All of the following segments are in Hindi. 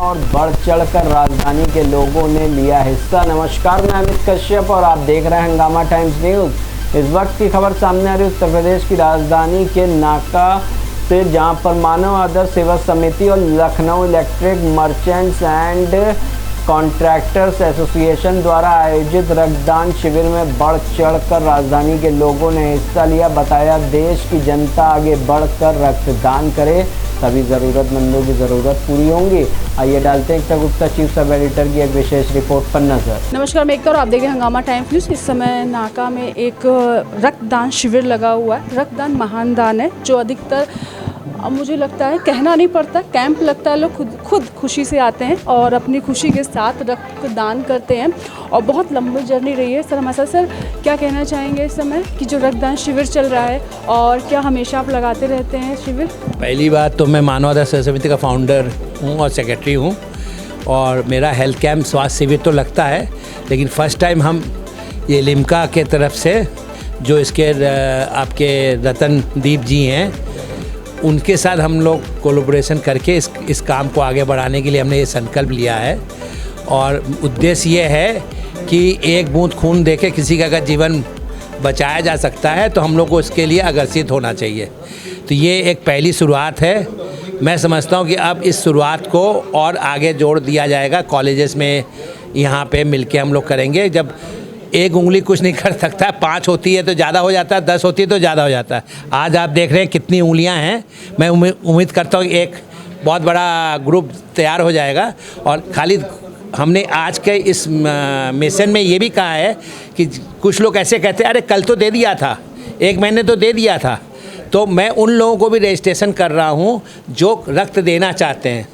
और बढ़ चढ़कर राजधानी के लोगों ने लिया हिस्सा। नमस्कार, मैं अमित कश्यप और आप देख रहे हैं हंगामा टाइम्स न्यूज़। इस वक्त की खबर सामने आ रही है उत्तर प्रदेश की राजधानी के नाका से, जहां पर मानव आदर्श सेवा समिति और Lucknow electric merchants and contractors association द्वारा आयोजित रक्तदान शिविर में बढ़ चढ़कर राजधानी के लोगों ने हिस्सा लिया। बताया, देश की जनता आगे बढ़कर रक्तदान करे, सभी ज़रूरतमंदों की ज़रूरत पूरी होंगी। आइए डालते हैं एकता गुप्ता चीफ सब एडिटर की एक विशेष रिपोर्ट पर नजर। नमस्कार, मैं एकता और आप देख रहे हैं हंगामा टाइम्स न्यूज़। इस समय नाका में एक रक्तदान शिविर लगा हुआ है। रक्तदान महान दान है, जो अधिकतर अब मुझे लगता है कहना नहीं पड़ता, कैंप लगता है, लोग खुद खुशी से आते हैं और अपनी खुशी के साथ रक्तदान करते हैं। और बहुत लंबी जर्नी रही है। सर हमारे साथ, सर क्या कहना चाहेंगे इस समय कि जो रक्तदान शिविर चल रहा है, और क्या हमेशा आप लगाते रहते हैं शिविर? पहली बात तो मैं मानव आदर्श समिति का फाउंडर हूँ और सेक्रेटरी हूँ, और मेरा हेल्थ कैंप स्वास्थ्य शिविर तो लगता है, लेकिन फ़र्स्ट टाइम हम ये लिम्का के तरफ से, जो इसके आपके रतनदीप जी हैं, उनके साथ हम लोग कोलैबोरेशन करके इस काम को आगे बढ़ाने के लिए हमने ये संकल्प लिया है। और उद्देश्य ये है कि एक बूंद खून देके किसी का अगर जीवन बचाया जा सकता है तो हम लोग को इसके लिए अग्रसित होना चाहिए। तो ये एक पहली शुरुआत है। मैं समझता हूँ कि अब इस शुरुआत को और आगे जोड़ दिया जाएगा। कॉलेजेस में यहाँ पे मिलके हम लोग करेंगे। जब एक उंगली कुछ नहीं कर सकता, 5 होती है तो ज़्यादा हो जाता है, 10 होती है तो ज़्यादा हो जाता है। आज आप देख रहे हैं कितनी उंगलियां हैं। मैं उम्मीद करता हूँ एक बहुत बड़ा ग्रुप तैयार हो जाएगा। और खाली हमने आज के इस मिशन में ये भी कहा है कि कुछ लोग ऐसे कहते हैं, अरे कल तो दे दिया था, 1 महीने तो दे दिया था। तो मैं उन लोगों को भी रजिस्ट्रेशन कर रहा हूँ जो रक्त देना चाहते हैं।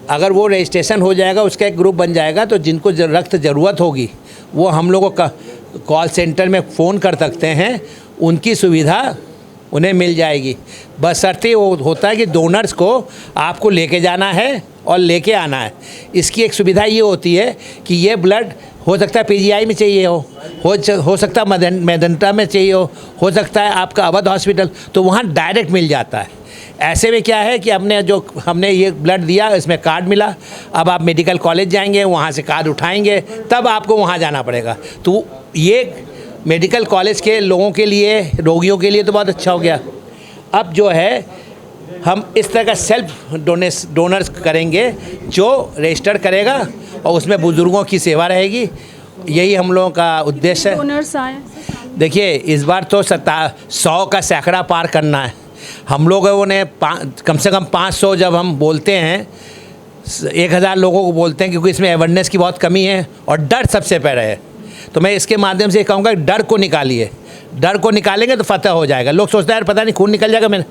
अगर वो रजिस्ट्रेशन हो जाएगा, उसका एक ग्रुप बन जाएगा, तो जिनको रक्त ज़रूरत होगी वो हम लोगों का कॉल सेंटर में फ़ोन कर सकते हैं, उनकी सुविधा उन्हें मिल जाएगी। बशर्ते वो होता है कि डोनर्स को आपको लेके जाना है और लेके आना है। इसकी एक सुविधा ये होती है कि ये ब्लड हो सकता है पीजीआई में चाहिए हो सकता है मेदंता में चाहिए हो सकता है आपका अवध हॉस्पिटल, तो वहाँ डायरेक्ट मिल जाता है। ऐसे में क्या है कि हमने ये ब्लड दिया, इसमें कार्ड मिला। अब आप मेडिकल कॉलेज जाएंगे, वहाँ से कार्ड उठाएंगे, तब आपको वहाँ जाना पड़ेगा। तो ये मेडिकल कॉलेज के लोगों के लिए, रोगियों के लिए तो बहुत अच्छा हो गया। अब जो है हम इस तरह का सेल्फ डोनर्स करेंगे, जो रजिस्टर करेगा और उसमें बुज़ुर्गों की सेवा रहेगी। यही हम लोगों का उद्देश्य है। डोनर्स आए, देखिए इस बार तो 100 का सैकड़ा पार करना है। हम लोगों ने कम से कम 500, जब हम बोलते हैं 1000 लोगों को बोलते हैं, क्योंकि इसमें अवेयरनेस की बहुत कमी है और डर सबसे पहले है। तो मैं इसके माध्यम से कहूँगा, डर को निकालिए। डर को निकालेंगे तो फतह हो जाएगा। लोग सोचते हैं यार पता नहीं खून निकल जाएगा। मैंने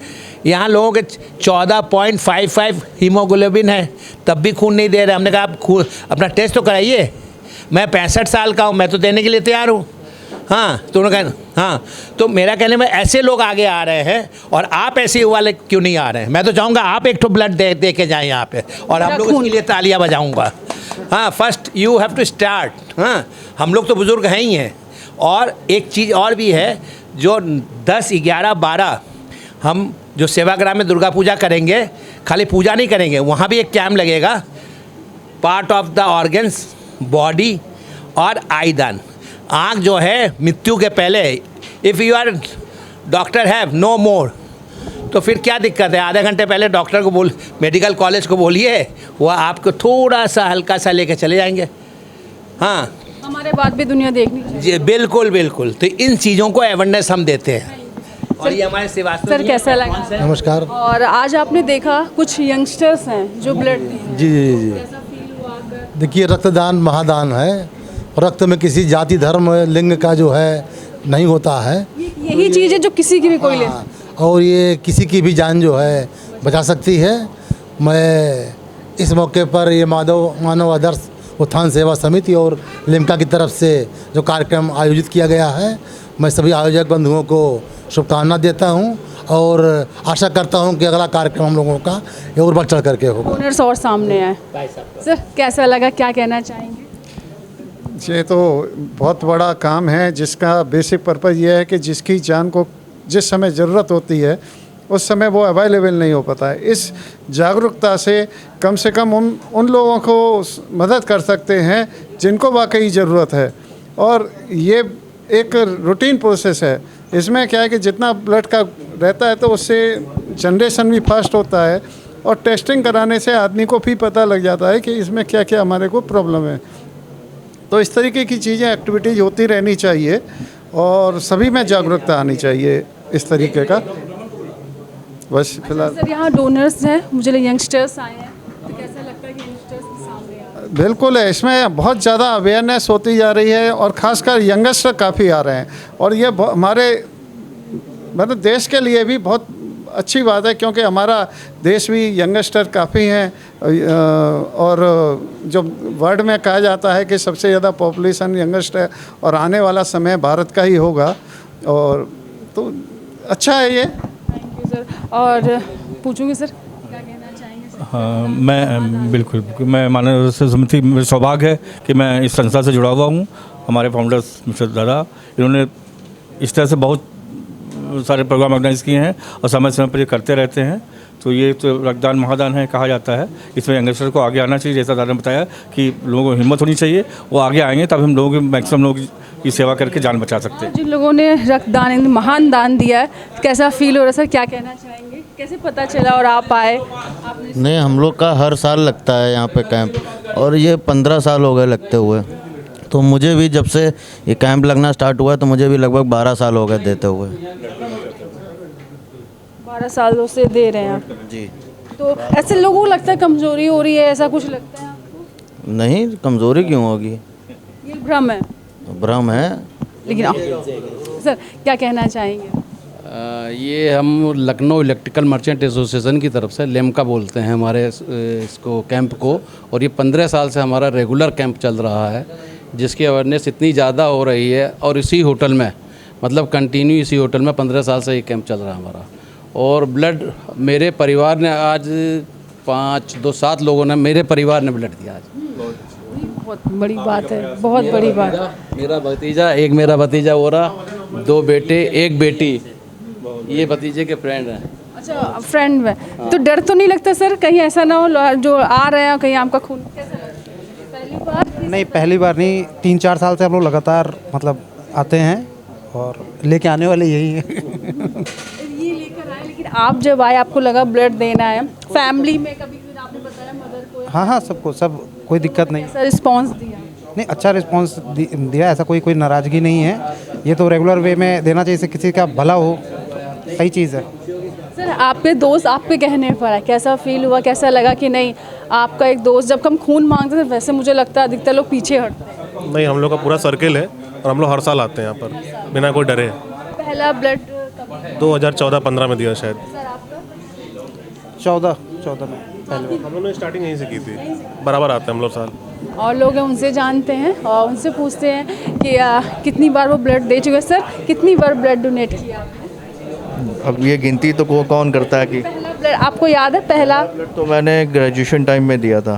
यहाँ लोगों के 14.55 हीमोग्लोबिन है, तब भी खून नहीं दे रहे। हमने कहा आप खून अपना टेस्ट तो कराइए। मैं 65 साल का हूँ, मैं तो देने के लिए तैयार हूँ। हाँ, तो उन्होंने कहा हाँ। तो मेरा कहने में ऐसे लोग आगे आ रहे हैं, और आप ऐसे वाले क्यों नहीं आ रहे हैं? मैं तो चाहूँगा आप एक तो ब्लड दे के जाएँ यहाँ पे, और हम लोग इसके लिए तालियां बजाऊँगा। हाँ, first you have to start. हाँ, हम लोग तो बुज़ुर्ग हैं ही हैं। और एक चीज़ और भी है, जो 10, 11, 12 हम जो सेवाग्राम में दुर्गा पूजा करेंगे, खाली पूजा नहीं करेंगे, वहाँ भी एक कैम्प लगेगा। Part of the organs, body और आई दान। आँख जो है मृत्यु के पहले, if you are doctor have no more, तो फिर क्या दिक्कत है? आधे घंटे पहले डॉक्टर को मेडिकल कॉलेज को बोलिए, वह आपको थोड़ा सा हल्का सा लेके चले जाएंगे। हाँ, हमारे बाद भी दुनिया देखनी चाहिए। जी बिल्कुल बिल्कुल। तो इन चीज़ों को अवेयरनेस हम देते हैं। और ये हमारे श्रीवास्तव सर कैसा लगा? नमस्कार। और आज आपने देखा कुछ यंगस्टर्स हैं जो ब्लड जी जी जी। देखिए, रक्तदान महादान है। रक्त में किसी जाति, धर्म, लिंग का जो है नहीं होता है। यही चीज़ है जो किसी की भी कोई ले, और ये किसी की भी जान जो है बचा सकती है। मैं इस मौके पर ये मानव आदर्श उत्थान सेवा समिति और लिम्का की तरफ से जो कार्यक्रम आयोजित किया गया है, मैं सभी आयोजक बंधुओं को शुभकामना देता हूं, और आशा करता हूं कि अगला कार्यक्रम हम लोगों का और बढ़ चढ़ करके होगा। डोनर्स और सामने आए। सर कैसा लगा, क्या कहना चाहेंगे? ये तो बहुत बड़ा काम है, जिसका बेसिक पर्पज़ ये है कि जिसकी जान को जिस समय ज़रूरत होती है उस समय वो अवेलेबल नहीं हो पाता है। इस जागरूकता से कम उन लोगों को मदद कर सकते हैं जिनको वाकई ज़रूरत है। और ये एक रूटीन प्रोसेस है। इसमें क्या है कि जितना ब्लड का रहता है तो उससे जनरेशन भी फास्ट होता है और टेस्टिंग कराने से आदमी को भी पता लग जाता है कि इसमें क्या क्या हमारे को प्रॉब्लम है। तो इस तरीके की चीज़ें एक्टिविटीज़ होती रहनी चाहिए और सभी में जागरूकता आनी चाहिए इस तरीके का। बस फिलहाल सर यहाँ डोनर्स हैं, मुझे यंगस्टर्स आए हैं, तो कैसा लगता है कि यंगस्टर्स के सामने आए? बिल्कुल है, इसमें बहुत ज़्यादा अवेयरनेस होती जा रही है और ख़ासकर यंगस्टर काफ़ी आ रहे हैं और ये हमारे मतलब देश के लिए भी बहुत अच्छी बात है, क्योंकि हमारा देश भी यंगस्टर काफ़ी हैं और जो वर्ल्ड में कहा जाता है कि सबसे ज़्यादा पॉपुलेशन यंगस्टर और आने वाला समय भारत का ही होगा। और तो अच्छा है ये। Thank you sir. और पूछूंगी सर क्या कहना चाहेंगे सर? हाँ, मैं बिल्कुल मैं मानव समिति, मेरा सौभाग्य है कि मैं इस संस्था से जुड़ा हुआ हूँ। हमारे फाउंडर्स मिस्टर दादा, इन्होंने इस तरह से बहुत सारे प्रोग्राम ऑर्गेनाइज़ किए हैं और समय समय पर ये करते रहते हैं। तो ये तो रक्तदान महादान है कहा जाता है। इसमें यंगस्टर को आगे आना चाहिए, जैसा दादा ने बताया कि लोगों को हिम्मत होनी चाहिए, वो आगे आएंगे तब हम लोगों की मैक्सिमम लोगों की सेवा करके जान बचा सकते हैं। जिन लोगों ने रक्तदान महान दान दिया है, कैसा फील हो रहा है सर? क्या कहना चाहेंगे? कैसे पता चला और आप आए? आपने नहीं, हम लोग का हर साल लगता है यहाँ पे कैंप और ये 15 साल हो गए लगते हुए। तो मुझे भी जब से ये कैंप लगना स्टार्ट हुआ है तो मुझे भी लगभग 12 साल हो गए देते हुए। 12 सालों से दे रहे हैं आप जी। तो ऐसे लोगों को लगता है कमजोरी हो रही है, ऐसा कुछ लगता है आपको? नहीं, कमज़ोरी क्यों होगी, ये भ्रम है। भ्रम है। लेकिन सर क्या कहना चाहेंगे? ये हम लखनऊ इलेक्ट्रिकल मर्चेंट एसोसिएशन की तरफ से लेमका बोलते हैं हमारे इसको कैंप को, और ये 15 साल से हमारा रेगुलर कैंप चल रहा है, जिसकी अवेयरनेस इतनी ज़्यादा हो रही है। और इसी होटल में मतलब कंटिन्यू इसी होटल में 15 साल से ये कैंप चल रहा है हमारा। और ब्लड मेरे परिवार ने आज 7 लोगों ने, मेरे परिवार ने ब्लड दिया आज। बहुत बड़ी बात है, बहुत बड़ी बात। मेरा भतीजा हो रहा, 2 बेटे 1 बेटी, ये भतीजे के फ्रेंड हैं। अच्छा, फ्रेंड में तो डर तो नहीं लगता सर कहीं ऐसा ना हो जो आ रहे हैं कहीं आपका खून? पहली बार? नहीं, पहली बार नहीं, 3-4 साल से हम लोग लगातार मतलब आते हैं और लेके आने वाले यही हैं। ये लेकर आए, लेकिन आप जब आए आपको लगा ब्लड देना है, फैमिली में कभी आपने बताया मदर को? हाँ, सबको, सब कोई दिक्कत नहीं। ऐसा रिस्पॉन्स दिया? नहीं, अच्छा रिस्पांस दिया, ऐसा कोई नाराज़गी नहीं है। ये तो रेगुलर वे में देना चाहिए, इससे किसी का भला हो, सही चीज़ है। सर आपके दोस्त आपके कहने पर है, कैसा फील हुआ, कैसा लगा कि नहीं आपका एक दोस्त जब हम खून मांगते थे, वैसे मुझे लगता है अधिकतर लोग पीछे हटते हैं? नहीं, हम लोग का पूरा सर्किल है और हम लोग हर साल आते हैं यहाँ पर बिना कोई डरे। पहला ब्लड 2014-15 में दिया शायद। सर आपका? 14 में पहले हम लोगों ने स्टार्टिंग यहीं से की थी, बराबर आते हैं हम लोग साल। और लोग हैं उनसे जानते हैं और उनसे पूछते हैं कि कितनी बार वो ब्लड दे चुके? सर कितनी बार ब्लड डोनेट किया आपने? अब ये गिनती तो कौन करता है कि पहला ब्लड आपको याद है? पहला तो मैंने ग्रेजुएशन टाइम में दिया था।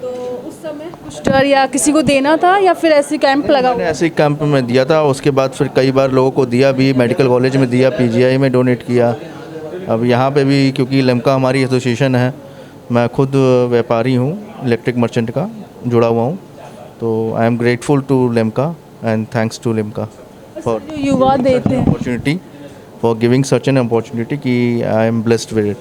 तो उस समय कुछ डर या किसी को देना था या फिर ऐसे कैंप लगा हुआ? मैंने ऐसे कैंप में दिया था, उसके बाद फिर कई बार लोगों को दिया भी, मेडिकल कॉलेज में दिया, PGI में डोनेट किया। अब यहाँ पे भी क्योंकि लेमका हमारी एसोसिएशन है, मैं खुद व्यापारी हूँ, इलेक्ट्रिक मर्चेंट का जुड़ा हुआ हूँ, तो I am grateful to Lemca and thanks to Lemca for जो युवा देते हैं, opportunity, for giving such an opportunity कि आई एम ब्लेस्ड विद इट।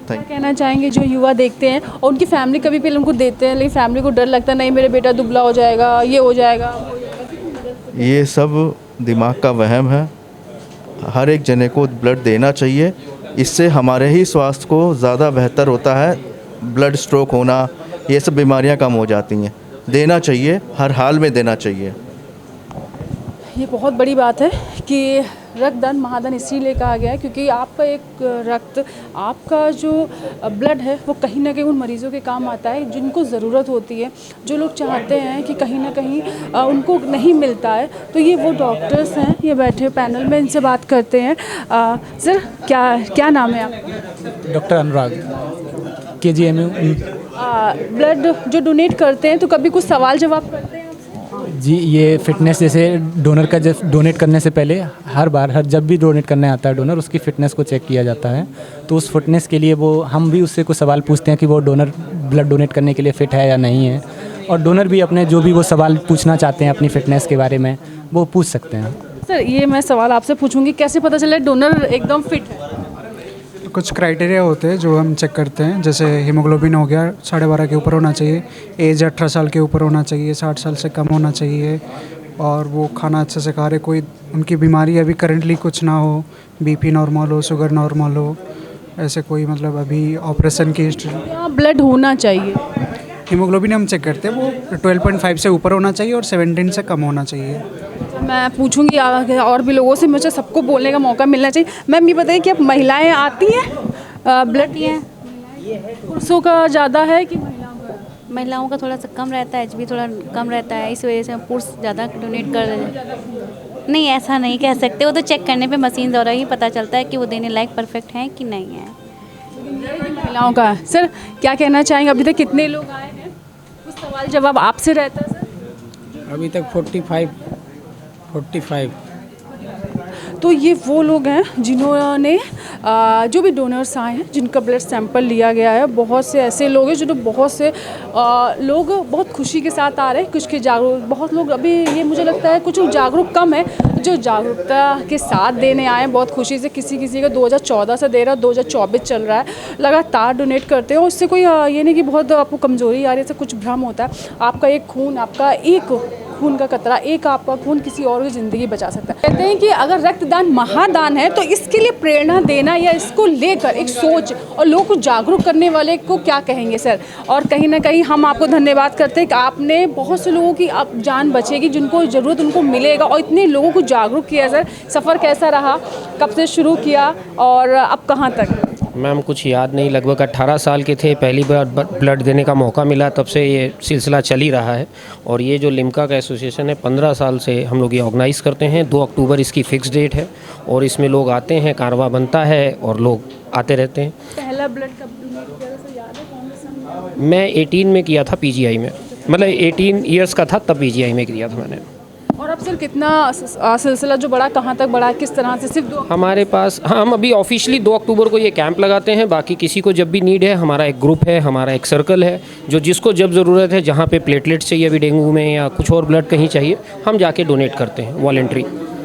क्या कहना चाहेंगे जो युवा देखते हैं और उनकी फैमिली कभी पहले उनको देते हैं, लेकिन फैमिली को डर लगता है नहीं मेरा बेटा दुबला हो जाएगा, ये हो जाएगा, वो हो जाएगा? ये सब दिमाग का वहम है। हर एक जने को ब्लड देना चाहिए, इससे हमारे ही स्वास्थ्य को ज़्यादा बेहतर होता है। ब्लड स्ट्रोक होना, ये सब बीमारियां कम हो जाती हैं। देना चाहिए, हर हाल में देना चाहिए। ये बहुत बड़ी बात है कि रक्तदान महादान इसीलिए कहा गया है क्योंकि आपका एक रक्त, आपका जो ब्लड है वो कहीं ना कहीं उन मरीज़ों के काम आता है जिनको ज़रूरत होती है, जो लोग चाहते हैं कि कहीं ना कहीं उनको नहीं मिलता है। तो ये वो डॉक्टर्स हैं, ये बैठे पैनल में, इनसे बात करते हैं। सर क्या नाम है आपका? डॉक्टर अनुराग, KGMU। ब्लड जो डोनेट करते हैं तो कभी कुछ सवाल जवाब करते हैं आपसे? जी, ये फ़िटनेस जैसे डोनर का जब डोनेट करने से पहले हर जब भी डोनेट करने आता है डोनर, उसकी फ़िटनेस को चेक किया जाता है। तो उस फिटनेस के लिए वो हम भी उससे कुछ सवाल पूछते हैं कि वो डोनर ब्लड डोनेट करने के लिए फ़िट है या नहीं है, और डोनर भी अपने जो भी वो सवाल पूछना चाहते हैं अपनी फ़िटनेस के बारे में वो पूछ सकते हैं। सर ये मैं सवाल आपसे पूछूंगी, कैसे पता चले डोनर एकदम फिट है? कुछ क्राइटेरिया होते हैं जो हम चेक करते हैं, जैसे हीमोग्लोबिन हो गया 12.5 के ऊपर होना चाहिए, एज 18 साल के ऊपर होना चाहिए, 60 साल से कम होना चाहिए, और वो खाना अच्छे से खा रहे, कोई उनकी बीमारी अभी करंटली कुछ ना हो, बीपी नॉर्मल हो, शुगर नॉर्मल हो, ऐसे कोई मतलब अभी ऑपरेशन की हिस्ट्री। ब्लड होना चाहिए। हीमोग्लोबिन हम चेक करते हैं, वो 12.5 से ऊपर होना चाहिए और 17 से कम होना चाहिए। मैं पूछूंगी आगे और भी लोगों से, मुझे सबको बोलने का मौका मिलना चाहिए। मैम ये बताइए कि अब महिलाएं आती हैं ब्लड? पुरुषों का ज़्यादा है कि महिलाओं का थोड़ा सा कम रहता है, एचबी थोड़ा कम रहता है, इस वजह से पुरुष ज़्यादा डोनेट कर रहे हैं। नहीं, ऐसा नहीं कह सकते, वो तो चेक करने पे मशीन द्वारा ही पता चलता है कि वो देने लायक परफेक्ट हैं कि नहीं है। महिलाओं का सर क्या कहना चाहेंगे? अभी तक कितने लोग आए हैं? कुछ सवाल जवाब आपसे रहता है सर। अभी तक 45। तो ये वो लोग हैं जिन्होंने जो भी डोनर्स आए हैं जिनका ब्लड सैंपल लिया गया है। बहुत से ऐसे लोग हैं जो बहुत से लोग बहुत खुशी के साथ आ रहे हैं, कुछ के जागरूक, बहुत लोग अभी ये मुझे लगता है कुछ जागरूक कम है, जो जागरूकता के साथ देने आए हैं बहुत खुशी से। किसी का 2014 से दे रहा है, 2024 चल रहा है, लगातार डोनेट करते हैं और इससे कोई ये नहीं कि बहुत आपको कमज़ोरी आ रही है, इससे कुछ भ्रम होता है। आपका एक खून, आपका एक खून का कतरा, एक आपका खून किसी और की ज़िंदगी बचा सकता है। कहते हैं कि अगर रक्तदान महादान है तो इसके लिए प्रेरणा देना या इसको लेकर एक सोच और लोगों को जागरूक करने वाले को क्या कहेंगे सर? और कहीं ना कहीं हम आपको धन्यवाद करते हैं कि आपने बहुत से लोगों की अब जान बचेगी, जिनको ज़रूरत उनको मिलेगा, और इतने लोगों को जागरूक किया सर। सफ़र कैसा रहा, कब से शुरू किया और अब कहाँ तक? मैम कुछ याद नहीं, लगभग 18 साल के थे, पहली बार ब्लड देने का मौका मिला, तब से ये सिलसिला चल ही रहा है। और ये जो लिम्का का एसोसिएशन है 15 साल से हम लोग ये ऑर्गेनाइज़ करते हैं। 2 अक्टूबर इसकी फ़िक्स डेट है और इसमें लोग आते हैं, कारवा बनता है और लोग आते रहते हैं। पहला ब्लड कब डोनेट किया था याद है? कौन सा? मैं 18 में किया था पीजीआई में, मतलब 18 ईयर्स का था तब पीजीआई में किया था मैंने। और अब सर कितना सिलसिला जो बढ़ा, कहाँ तक बढ़ा, किस तरह से? सिर्फ 2 हमारे पास, हाँ, हम अभी ऑफिशियली 2 अक्टूबर को ये कैंप लगाते हैं। बाकी किसी को जब भी नीड है, हमारा एक ग्रुप है, हमारा एक सर्कल है, जो जिसको जब ज़रूरत है, जहाँ पे प्लेटलेट्स चाहिए अभी डेंगू में या कुछ और ब्लड कहीं चाहिए, हम जाके डोनेट करते हैं वॉलंटरी।